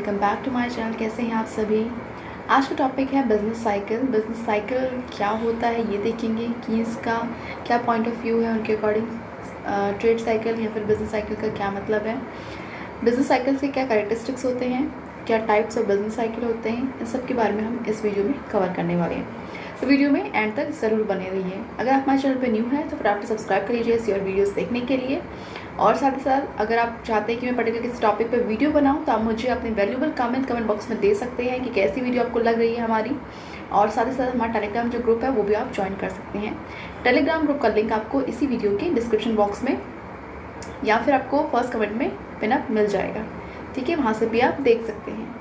Welcome back to my channel. कैसे हैं आप सभी। आज का टॉपिक है बिज़नेस साइकिल। बिज़नेस साइकिल क्या होता है ये देखेंगे कि इसका क्या पॉइंट ऑफ व्यू है उनके अकॉर्डिंग। ट्रेड साइकिल या फिर बिज़नेस साइकिल का क्या मतलब है, बिज़नेस साइकिल से क्या कैरेक्टरिस्टिक्स होते हैं, क्या टाइप्स ऑफ बिज़नेस साइकिल होते हैं, इन सब के बारे में हम इस वीडियो में कवर करने वाले हैं। तो वीडियो में एंड तक ज़रूर बने रहिए। अगर आप हमारे चैनल पर न्यू हैं तो फिर आप सब्सक्राइब कर लीजिए इसी और वीडियोस देखने के लिए। और साथ ही साथ अगर आप चाहते हैं कि मैं पर्टिकुलर किसी टॉपिक पर वीडियो बनाऊं तो आप मुझे अपने वैल्यूबल कमेंट बॉक्स में दे सकते हैं कि कैसी वीडियो आपको लग रही है हमारी। और साथ ही साथ हमारा टेलीग्राम जो ग्रुप है वो भी आप ज्वाइन कर सकते हैं। टेलीग्राम ग्रुप का लिंक आपको इसी वीडियो के डिस्क्रिप्शन बॉक्स में या फिर आपको फर्स्ट कमेंट में पिनअप मिल जाएगा, ठीक है, वहाँ से भी आप देख सकते हैं।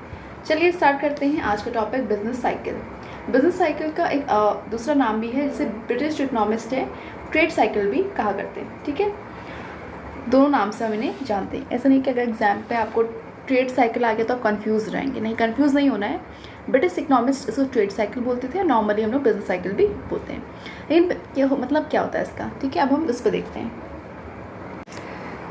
चलिए स्टार्ट करते हैं आज का topic business cycle. Business cycle का एक दूसरा नाम भी है जिसे ब्रिटिश इकोनॉमिस्ट है ट्रेड साइकिल भी कहा करते हैं, ठीक है। दोनों नाम से हम इन्हें जानते हैं। ऐसा नहीं कि अगर एग्जाम पे आपको ट्रेड साइकिल आ गया तो आप कंफ्यूज रहेंगे, नहीं, कंफ्यूज नहीं होना है। ब्रिटिश इकोनॉमिस्ट इसको ट्रेड साइकिल बोलते थे, नॉर्मली हम लोग बिजनेस साइकिल भी बोलते हैं। लेकिन ये मतलब क्या होता है इसका, ठीक है, अब हम इस पर देखते हैं।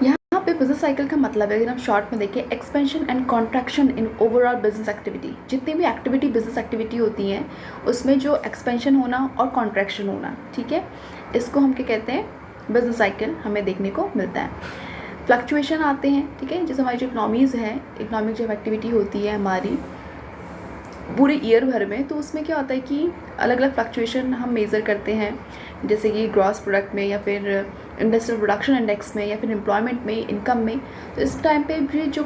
यहाँ पे बिजनेस साइकिल का मतलब है, अगर हम शॉर्ट में देखें, expansion and contraction in overall business activity. जितनी भी एक्टिविटी बिजनेस एक्टिविटी होती हैं उसमें जो एक्सपेंशन होना और कॉन्ट्रैक्शन होना, ठीक है, इसको हम क्या कहते हैं, बिजनेस साइकिल हमें देखने को मिलता है। फ्लक्चुएशन आते हैं, ठीक है, जैसे हमारी जो इकोनॉमीज़ है, इकोनॉमिक जो एक्टिविटी होती है हमारी पूरे ईयर भर में, तो उसमें क्या होता है कि अलग अलग फ्लक्चुएशन हम मेज़र करते हैं, जैसे कि ग्रॉस प्रोडक्ट में या फिर इंडस्ट्रियल प्रोडक्शन इंडेक्स में या फिर एम्प्लॉयमेंट में, इनकम में। तो इस टाइम पे भी जो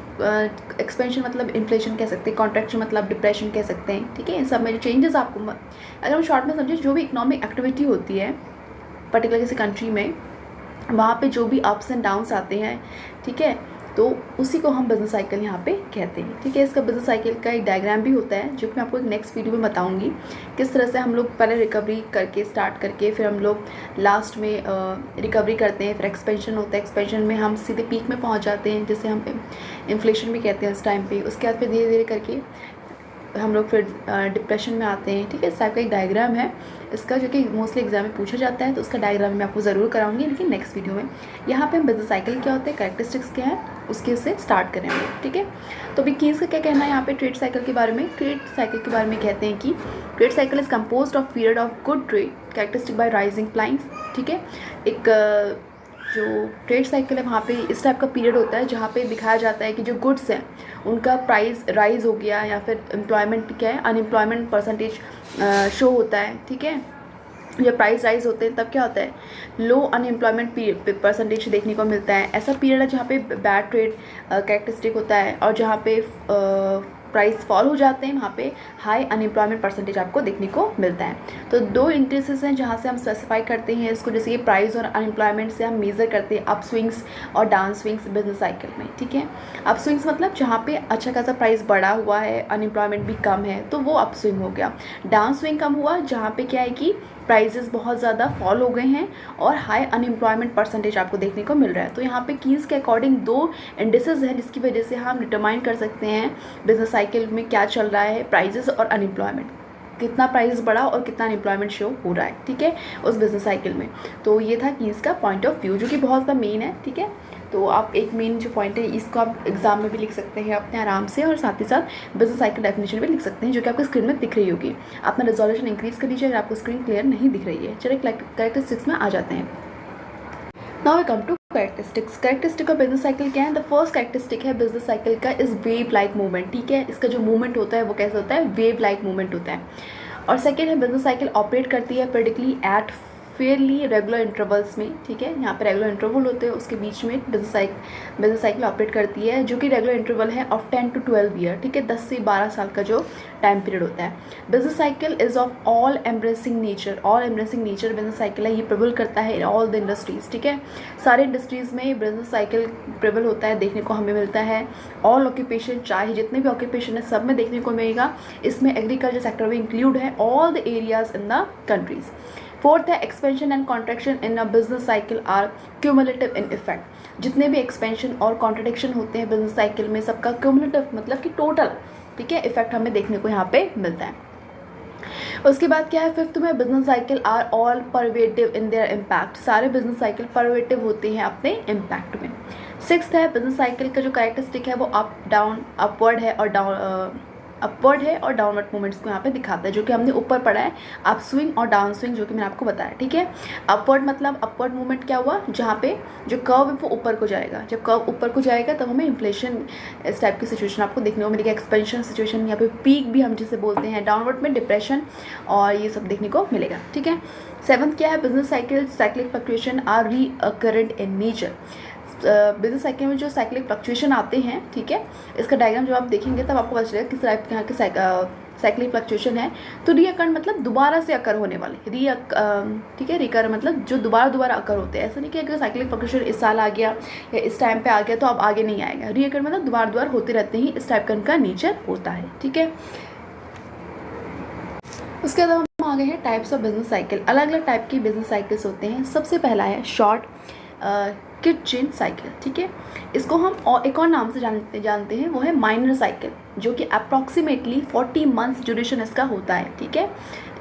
एक्सपेंशन मतलब इन्फ्लेशन कह सकते हैं, कॉन्ट्रैक्शन मतलब डिप्रेशन कह सकते हैं, ठीक है, इन सब में जो चेंजेस आपको, अगर हम शॉर्ट में समझें, जो भी इकोनॉमिक एक्टिविटी होती है पर्टिकुलर किसी कंट्री में, वहाँ पे जो भी अप्स एंड डाउन्स आते हैं, ठीक है, तो उसी को हम बिज़नेस साइकिल यहाँ पे कहते हैं, ठीक है। इसका बिज़नेस साइकिल का एक डायग्राम भी होता है जो कि मैं आपको एक नेक्स्ट वीडियो में बताऊंगी, किस तरह से हम लोग पहले रिकवरी करके स्टार्ट करके फिर हम लोग लास्ट में रिकवरी करते हैं, फिर एक्सपेंशन होता है, एक्सपेंशन में हम सीधे पीक में पहुँच जाते हैं, जिसे हम इन्फ्लेशन भी कहते हैं उस टाइम पर। उसके बाद फिर धीरे धीरे करके हम लोग फिर डिप्रेशन में आते हैं, ठीक है। इस टाइप का एक डायग्राम है इसका, जो कि मोस्टली एग्जाम में पूछा जाता है, तो उसका डायग्राम मैं आपको ज़रूर कराऊंगी, लेकिन नेक्स्ट वीडियो में। यहाँ पे हम बिजनेस साइकिल क्या होता है, कैरेक्टरिस्टिक्स क्या है, उसके से स्टार्ट करेंगे, ठीक है। तो अभी कीन्स का क्या कहना है यहाँ पे ट्रेड साइकिल के बारे में। ट्रेड साइकिल के बारे में कहते हैं कि trade cycle is compose of period of good trade characteristic bye rising price, ठीक है। एक जो ट्रेड साइकिल है वहाँ पे इस टाइप का पीरियड होता है जहाँ पे दिखाया जाता है कि जो गुड्स हैं उनका प्राइस राइज हो गया, या फिर एम्प्लॉयमेंट क्या है, अनएम्प्लॉयमेंट परसेंटेज शो होता है, ठीक है। जब प्राइस राइज होते हैं तब क्या होता है, लो अनएम्प्लॉयमेंट परसेंटेज देखने को मिलता है। ऐसा पीरियड है जहाँ पे बैड ट्रेड कैरेक्टरिस्टिक होता है, और जहाँ पे प्राइस फॉल हो जाते हैं वहाँ पे हाई अनएम्प्लॉयमेंट परसेंटेज आपको देखने को मिलता है। तो दो इंडिसेस हैं जहाँ से हम स्पेसिफाई करते हैं इसको, जैसे कि प्राइस और अनएम्प्लॉयमेंट से हम मेज़र करते हैं अप स्विंग्स और डाउन स्विंग्स बिजनेस साइकिल में, ठीक है। अप स्विंग्स मतलब जहाँ पे अच्छा खासा प्राइस बढ़ा हुआ है, अनएम्प्लॉयमेंट भी कम है, तो वो अप स्विंग हो गया। डाउन स्विंग कम हुआ जहाँ पे क्या है कि प्राइजेस बहुत ज़्यादा फॉल हो गए हैं और हाई अनएम्प्लॉयमेंट परसेंटेज आपको देखने को मिल रहा है। तो यहाँ पे कीन्स के अकॉर्डिंग दो इंडिसेस हैं जिसकी वजह से हम डिटरमाइन कर सकते हैं बिजनेस साइकिल में क्या चल रहा है, प्राइजेस और अनएम्प्लॉयमेंट, कितना प्राइस बढ़ा और कितना अनएम्प्लॉयमेंट शो हो रहा है, ठीक है, उस बिजनेस साइकिल में। तो ये था कीन्स का पॉइंट ऑफ व्यू, जो कि बहुत ज़्यादा मेन है, ठीक है। तो आप एक मेन जो पॉइंट है इसको आप एग्जाम में भी लिख सकते हैं अपने आराम से, और साथ ही साथ बिजनेस साइकिल डेफिनेशन भी लिख सकते हैं, जो कि आपको स्क्रीन में दिख रही होगी। अपना रेजोल्यूशन इंक्रीज कर लीजिए अगर आपको स्क्रीन क्लियर नहीं दिख रही है। चलिए कैरेक्टरिस्टिक्स में आ जाते हैं। Now we come to characteristics. Characteristic of business cycle क्या है। द फर्स्ट कैरेक्टरिस्टिक है बिजनेस साइकिल का इज वेव लाइक मूवमेंट, ठीक है। इसका जो मूवमेंट होता है वो कैसे होता है, वेव लाइक मूवमेंट होता है। और सेकेंड है बिजनेस साइकिल ऑपरेट करती है प्रेडिक्टली एट फेयरली रेगुलर इंटरवल्स में, ठीक है। यहाँ पे रेगुलर इंटरवल होते हैं, उसके बीच में बिजनेस साइकिल ऑपरेट करती है, जो कि रेगुलर इंटरवल है ऑफ 10 to 12 ईयर, ठीक है, 10 से 12 साल का जो टाइम पीरियड होता है। Business cycle is of all embracing nature, all embracing nature business cycle है, ये प्रेवल करता है इन ऑल द इंडस्ट्रीज, ठीक है। सारे इंडस्ट्रीज़ में बिजनेस साइकिल प्रेवल होता है, देखने को हमें मिलता है। ऑल ऑक्यूपेशन, चाहे जितने भी ऑक्यूपेशन है सब में देखने को मिलेगा। इसमें एग्रीकल्चर सेक्टर भी इंक्लूड है, all the areas in the countries. Fourth है expansion and contraction in a business cycle are cumulative in effect. जितने भी एक्सपेंशन और कॉन्ट्रैक्शन होते हैं बिजनेस साइकिल में, सबका क्यूमुलेटिव मतलब कि टोटल, ठीक है, इफेक्ट हमें देखने को यहाँ पे मिलता है। उसके बाद क्या है, फिफ्थ में business cycle are all pervasive in their impact. सारे बिजनेस साइकिल परवेटिव होते हैं अपने इम्पैक्ट में। सिक्स्थ है बिजनेस साइकिल का जो कैरेक्टरिस्टिक है वो अप डाउन अपवर्ड है और अपवर्ड है और डाउनवर्ड मूवमेंट्स को यहाँ पे दिखाता है, जो कि हमने ऊपर पढ़ा है अप स्विंग और डाउन स्विंग, जो कि मैंने आपको बताया। ठीक है, अपवर्ड मतलब अपवर्ड मूवमेंट क्या हुआ, जहाँ पे जो कर्व है वो ऊपर को जाएगा, जब कर्व ऊपर को जाएगा तब हमें इन्फ्लेशन इस टाइप की सिचुएशन आपको देखने को मिलेगी, एक्सपेंशन सिचुएशन, यहाँ पे पीक भी हम जिसे बोलते हैं। डाउनवर्ड में डिप्रेशन और ये सब देखने को मिलेगा। ठीक है, सेवंथ क्या है, business cycle cyclic fluctuation are recurrent in nature. Business cycle में जो साइक्लिक फ्लक्चुएशन आते हैं, ठीक है, इसका डायग्राम जब आप देखेंगे तब आपको पता चलेगा किस टाइप के यहाँ के साइक्लिक फ्लक्चुएशन है। तो रीअकर मतलब दोबारा से अकर होने वाले, ठीक है, रिकर मतलब जो दोबारा अकर होते हैं। ऐसा नहीं कि अगर साइक्लिक फ्लक्चुएशन इस साल आ गया या इस टाइम पे आ गया तो अब आगे नहीं आएगा। रीअकर मतलब दोबारा होते रहते हैं, इस टाइप का इनका नेचर होता है। ठीक है, उसके बाद हम आगे हैं टाइप्स ऑफ बिजनेस साइकिल। अलग अलग टाइप की बिजनेस साइकिल्स होते हैं। सबसे पहला है शॉर्ट किड चेन साइकिल। ठीक है, इसको हम और एक और नाम से जानते हैं, वो है माइनर साइकिल, जो कि अप्रॉक्सीमेटली 40 मंथ्स ड्यूरेशन इसका होता है। ठीक है,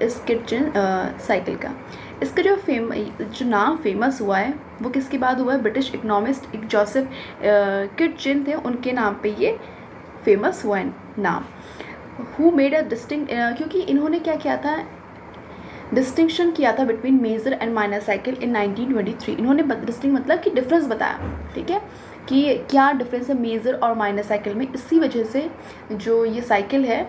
इस किड चेन साइकिल का इसका जो नाम फेमस हुआ है वो किसके बाद हुआ है, ब्रिटिश इकोनॉमिस्ट एक जोसेफ किड चेन थे, उनके नाम पे ये फेमस हुआ है नाम। हु मेड अ डिस्टिंक्ट, क्योंकि इन्होंने क्या किया था, डिस्टिंक्शन किया था between major and minor cycle in 1923। इन्होंने डिस्टिंग मतलब कि डिफरेंस बताया। ठीक है, कि क्या डिफरेंस है मेजर और माइनर साइकिल में। इसी वजह से जो ये साइकिल है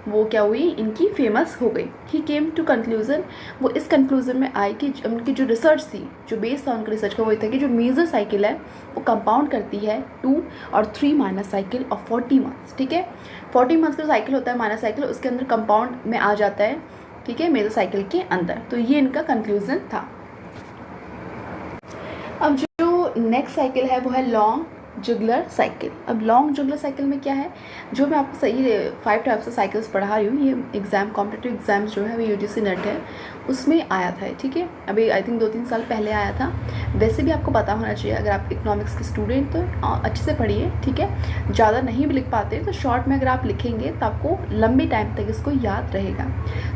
वो क्या हुई, इनकी फेमस हो गई। ही केम टू कंक्लूजन, वो इस कंक्लूजन में आए कि उनकी जो रिसर्च थी, जो बेस था उनका रिसर्च का, वो था कि जो मेजर साइकिल है वो कंपाउंड करती है 2 और 3 माइनर साइकिल और 40 मंथ्स। ठीक है, 40 मंथ्स का साइकिल होता है माइनर साइकिल, उसके अंदर कंपाउंड में आ जाता है। ठीक है, मेजर साइकिल के अंदर। तो ये इनका कंक्लूजन था। अब जो नेक्स्ट साइकिल है वो है लॉन्ग जुगलर साइकिल। अब लॉन्ग जुगलर साइकिल में क्या है, जो मैं आपको सही 5 टाइप्स ऑफ साइकिल्स पढ़ा रही हूँ, ये कॉम्पिटिटिव एग्जाम्स जो है वो UGC नेट है उसमें आया था। ठीक है, अभी आई थिंक 2-3 साल पहले आया था। वैसे भी आपको पता होना चाहिए, अगर आप इकोनॉमिक्स के स्टूडेंट तो अच्छे से पढ़िए। ठीक है, ज़्यादा नहीं भी लिख पाते तो शॉर्ट में अगर आप लिखेंगे तो आपको लंबे टाइम तक इसको याद रहेगा।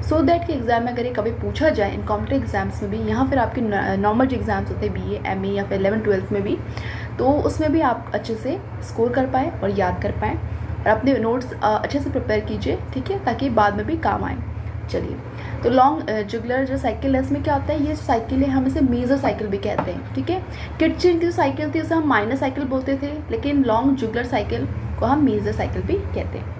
सो दैट कि एग्जाम में अगर ये कभी पूछा जाए इन कॉम्पिटिटिव एग्जाम्स में भी, यहाँ फिर आपके नॉर्मल जो एग्जाम्स होते हैं BA MA या फिर 11th-12th में भी, तो उसमें भी आप अच्छे से स्कोर कर पाएँ और याद कर पाएँ और अपने नोट्स अच्छे से प्रिपेयर कीजिए। ठीक है, ताकि बाद में भी काम आए। चलिए, तो लॉन्ग जुगलर जो साइकिल है इसमें क्या होता है, ये साइकिल है हम इसे मेजर साइकिल भी कहते हैं। ठीक है, किड चेन की जो साइकिल थी उसे हम माइनर साइकिल बोलते थे, लेकिन लॉन्ग जुगलर साइकिल को हम मेजर साइकिल भी कहते हैं।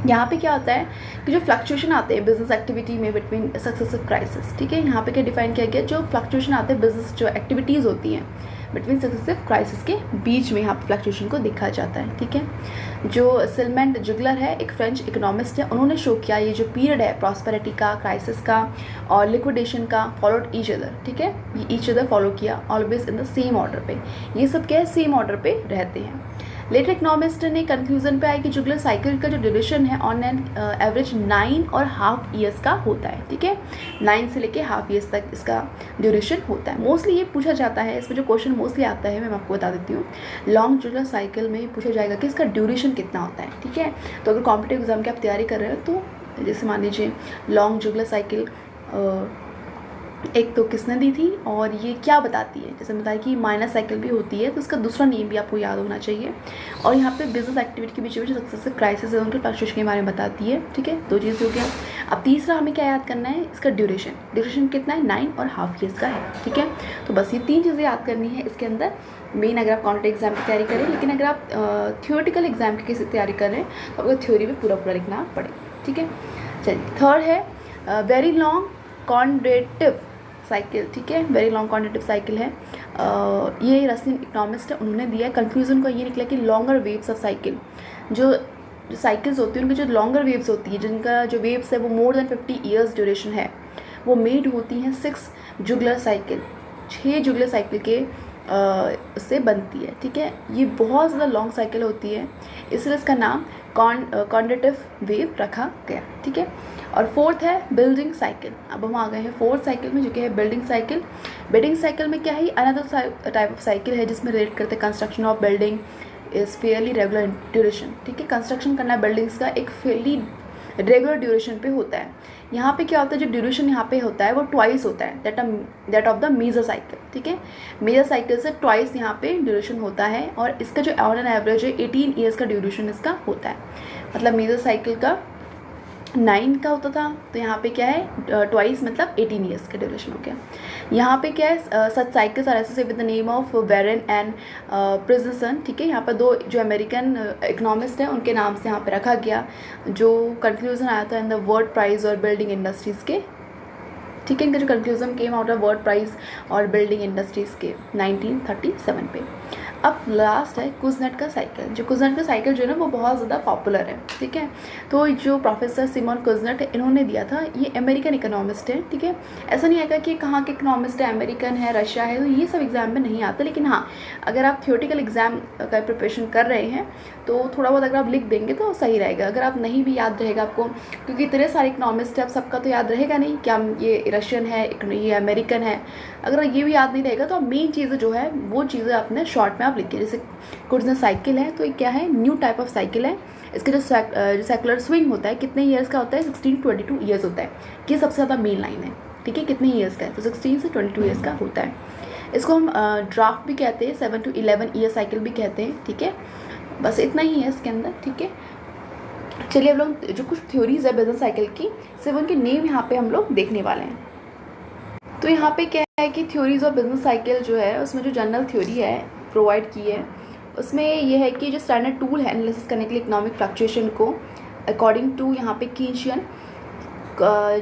यहाँ पे क्या होता है कि जो फ्लक्चुएशन आते हैं बिजनेस एक्टिविटी में बिटवीन सक्सेसिव क्राइसिस। ठीक है, यहाँ पे क्या डिफाइन किया गया, जो फ्लक्चुएशन आते हैं बिजनेस जो एक्टिविटीज़ होती हैं बिटवीन सक्सेसिव क्राइसिस के बीच में यहाँ पे फ्लक्चुएशन को देखा जाता है। ठीक है, जो सिलमेंट जुगलर है एक फ्रेंच इकोनॉमिस्ट है, उन्होंने शो किया ये जो पीरियड है प्रॉस्पेरिटी का, क्राइसिस का और लिक्विडेशन का, फॉलोड ईच अदर। ठीक है, ये ईच अदर फॉलो किया always in the same order पे, ये सब क्या है सेम ऑर्डर पे रहते हैं। लेटर इकोनॉमिस्ट ने कंक्लूजन पे आया कि जुगलर साइकिल का जो ड्यूरेशन है ऑन एन एवरेज 9.5 ईयर्स का होता है। ठीक है, 9 से लेके हाफ ईयर्स तक इसका ड्यूरेशन होता है। मोस्टली ये पूछा जाता है, इसमें जो क्वेश्चन मोस्टली आता है मैं आपको बता देती हूँ। लॉन्ग जुगलर साइकिल में पूछा जाएगा कि इसका ड्यूरेशन कितना होता है। ठीक है, तो अगर कॉम्पिटिटिव एग्जाम की आप तैयारी कर रहे हो तो जैसे मान लीजिए लॉन्ग जुगलर साइकिल एक तो किसने दी थी और ये क्या बताती है, जैसे बताया कि माइनर साइकिल भी होती है, तो इसका दूसरा नेम भी आपको याद होना चाहिए। और यहाँ पे बिजनेस एक्टिविटी के बीच में जो सक्सेसिव क्राइसिस है उनके फ्लक्चुएशन के बारे में बताती है। ठीक है, 2 चीज़ हो गया। अब तीसरा हमें क्या याद करना है, इसका ड्यूरेशन कितना है, 9.5 ईयर्स का है। ठीक है, तो बस ये 3 चीज़ें याद करनी है इसके अंदर मेन, अगर आप कॉम्पिटिटिव एग्जाम की तैयारी करें। लेकिन अगर आप थियोरेटिकल एग्जाम की किसी तैयारी कर रहे हैं तो आपको थ्योरी भी पूरा लिखना पड़ेगा। ठीक है, चलिए थर्ड है वेरी लॉन्ग कॉन्डेटिव साइकिल। ठीक है, वेरी लॉन्ग कॉन्डेटिव साइकिल है, ये रशियन इकोनॉमिस्ट है, उन्होंने दिया है। कंक्लूजन को ये निकला कि लॉन्गर वेव्स ऑफ साइकिल, जो साइकिल्स होती है उनकी जो लॉन्गर वेव्स होती है, जिनका जो वेव्स है वो मोर देन 50 ईयर्स ड्यूरेशन है, वो मेड होती हैं 6 जुगलर साइकिल, 6 जुगलर साइकिल के से बनती है। ठीक है, ये बहुत ज़्यादा लॉन्ग साइकिल होती है, इसलिए इसका नाम कॉन्डेटिव वेव रखा गया। ठीक है, और फोर्थ है बिल्डिंग साइकिल। अब हम आ गए हैं फोर्थ साइकिल में, जो कि है बिल्डिंग साइकिल। बिल्डिंग साइकिल में क्या है, अनदर टाइप ऑफ साइकिल है जिसमें रिलेट करते हैं construction of building is Fairlie regular duration. ठीक है, कंस्ट्रक्शन करना बिल्डिंग्स का एक फेयरली रेगुलर ड्यूरेशन पे होता है। यहाँ पे क्या होता है, जो ड्यूरेशन यहाँ पे होता है वो ट्वाइस होता है, that of the major cycle. ठीक है, मेजर साइकिल से ट्वाइस यहाँ पे ड्यूरेशन होता है, और इसका जो ऑन एन एवरेज है 18 ईयर्स का ड्यूरेशन इसका होता है। मतलब मेजर साइकिल का 9 का होता था, तो यहाँ पे क्या है ट्वाइस, मतलब 18 ईयर्स का ड्यूरेशन हो गया। यहाँ पे क्या है, such cycles are associated with the name of Warren and Pearson. ठीक है, यहाँ पर दो जो अमेरिकन इकोनॉमिस्ट हैं उनके नाम से यहाँ पे रखा गया, जो कंक्लूजन आया था इन द वर्ल्ड प्राइज और बिल्डिंग इंडस्ट्रीज़ के। ठीक है, इनका जो conclusion came out of world prize और बिल्डिंग इंडस्ट्रीज़ के 1937 पे। अब लास्ट है कुज़नेट का साइकिल। जो कुज़नेट का साइकिल जो है ना वो बहुत ज़्यादा पॉपुलर है। ठीक है, तो जो प्रोफेसर सिमोन कुज़नेट है इन्होंने दिया था, ये अमेरिकन इकोनॉमिस्ट है। ठीक है, ऐसा नहीं आएगा कि कहाँ के इकोनॉमिस्ट है, अमेरिकन है, रशिया है, तो ये सब एग्ज़ाम में नहीं आता। लेकिन हाँ, अगर आप थियोरेटिकल एग्ज़ाम का प्रिपरेशन कर रहे हैं तो थोड़ा बहुत अगर आप लिख देंगे तो सही रहेगा। अगर आप नहीं भी याद रहेगा आपको, क्योंकि इतने सारे इकोनॉमिस्ट है, अब सबका तो याद रहेगा नहीं, क्या ये रशियन है, ये अमेरिकन है, अगर ये भी याद नहीं रहेगा तो आप मेन चीज़ें जो है वो चीज़ें अपने शॉर्ट में आप लिखिए। जैसे कुछ साइकिल है, तो ये क्या है, न्यू टाइप ऑफ साइकिल है। इसका जो साइकुलर स्विंग होता है कितने ईयर्स का होता है, 16 to 22 ईयर्स होता है। ये सबसे ज़्यादा मेन लाइन है। ठीक है, कितने ईयर्स का है, तो 16 से 22 ईयर्स का होता है। इसको हम ड्राफ्ट भी कहते हैं, 7 to 11 ईयर साइकिल भी कहते हैं। ठीक है, बस इतना ही है इसके अंदर। ठीक है, चलिए अब लोग जो कुछ थ्योरीज है बिजनेस साइकिल की, सिर्फ उनके नेम यहाँ पे हम लोग देखने वाले हैं। तो यहाँ पे क्या है कि थ्योरीज ऑफ बिजनेस साइकिल जो है उसमें जो जनरल थ्योरी है प्रोवाइड की है, उसमें यह है कि जो स्टैंडर्ड टूल है एनालिसिस करने के लिए इकोनॉमिक फ्लक्चुएशन को, अकॉर्डिंग टू यहाँ पे कीन्शियन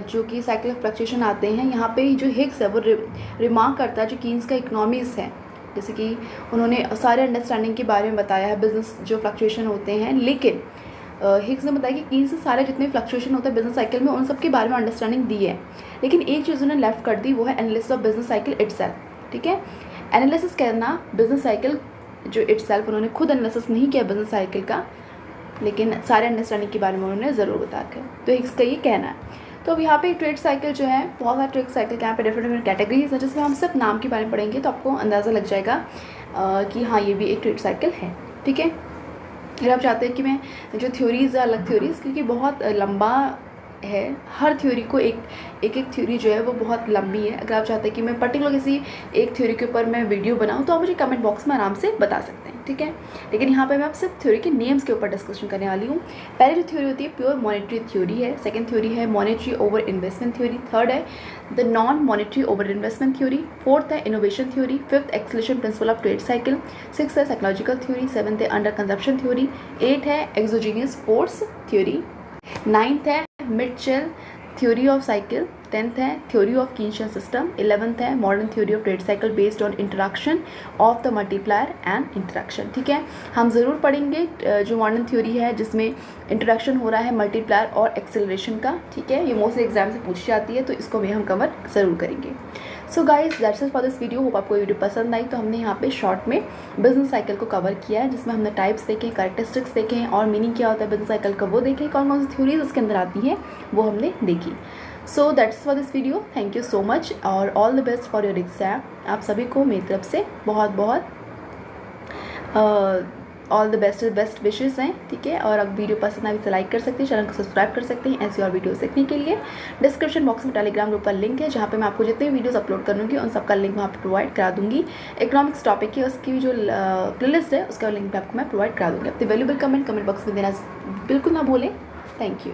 जो कि साइकिल फ्लक्चुएशन आते हैं, यहाँ पे जो हिग्स है वो रिमार्क करता है जो कीन्स का इकोनॉमीज है, जैसे कि उन्होंने सारे अंडरस्टैंडिंग के बारे में बताया है बिजनेस जो फ्लक्चुएशन होते हैं। लेकिन हिग्स ने बताया कि कीन्स से सारे जितने फ्लक्चुएशन होते हैं बिजनेस साइकिल में उन सब के बारे में अंडरस्टैंडिंग दी है, लेकिन एक चीज़ उन्होंने लेफ्ट कर दी, वो है analysis of business cycle itself. ठीक है, एनालिसिस करना बिजनेस साइकिल जो इटसेल्फ, उन्होंने खुद एनालिसिस नहीं किया बिजनेस साइकिल का, लेकिन सारे अंडरस्टैंडिंग के बारे में उन्होंने ज़रूर बता दिया। तो हिग्स का ये कहना है। तो अब यहाँ पे ट्रेड साइकिल जो है, बहुत सारे ट्रेड साइकिल के यहाँ पे डिफरेंट कैटेगरीज है, जिसमें हम सिर्फ नाम के बारे में पढ़ेंगे तो आपको अंदाज़ा लग जाएगा कि हाँ ये भी एक ट्रेड साइकिल है। ठीक है, अगर आप चाहते हैं कि मैं जो थ्योरीज़ है अलग थ्योरीज़, क्योंकि बहुत लंबा है, हर थ्योरी को एक थ्योरी जो है वो बहुत लंबी है। अगर आप चाहते हैं कि मैं पर्टिकुलर किसी एक थ्योरी के ऊपर मैं वीडियो बनाऊं तो आप मुझे कमेंट बॉक्स में आराम से बता सकते हैं। ठीक है, लेकिन यहाँ पे मैं आप सिर्फ थ्योरी के नेम्स के ऊपर डिस्कशन करने वाली हूँ। पहले जो थ्योरी होती है प्योर मॉनेटरी थ्योरी है, सेकंड थ्योरी है monetary over investment theory, third है the non monetary over investment theory, fourth है innovation theory, fifth acceleration principle of trade cycle, six है साइकोलॉजिकल थ्योरी, सेवंथ है अंडर कंजप्शन थ्योरी, एट है exogenous force theory, ninth है Mitchell theory of cycle, tenth है theory of Keynesian system, 11th है modern theory of trade cycle based on interaction of the multiplier and interaction. ठीक है, हम ज़रूर पढ़ेंगे जो मॉडर्न थ्योरी है जिसमें इंटरेक्शन हो रहा है मल्टीप्लायर और एक्सेलरेशन का। ठीक है, ये मोस्टली एग्जाम से पूछी जाती है, तो इसको भी हम कवर ज़रूर करेंगे। So guys that's it for this video. Hope आपको वीडियो पसंद आई। तो हमने यहाँ पे शॉर्ट में बिजनेस साइकिल को कवर किया है, जिसमें हमने टाइप्स देखे, कैरेक्टरिस्टिक्स देखे और मीनिंग क्या होता है बिजनेस साइकिल का वो देखे, कौन कौन सी थ्योरीज उसके अंदर आती हैं वो हमने देखी। So that's for this video, thank you so much और all the best for your exam. आप सभी को मेरी तरफ से बहुत बहुत ऑल द बेस्ट विशेज़ हैं। ठीक है, और अब वीडियो पसंद आए तो लाइक कर सकते हैं, चैनल को सब्सक्राइब कर सकते हैं ऐसी और वीडियोस देखने के लिए। डिस्क्रिप्शन बॉक्स में टेलीग्राम ग्रुप का लिंक है, जहाँ पे मैं आपको जितने वीडियोस अपलोड करूँगी उन सबका लिंक वहाँ पे प्रोवाइड करा दूँगी। इकोनॉमिक्स टॉपिक की उसकी जो प्लेलिस्ट है उसका लिंक भी आपको मैं प्रोवाइड करा दूँगी। अपने वैल्यूबल कमेंट बॉक्स में देना बिल्कुल ना भूलें। Thank you.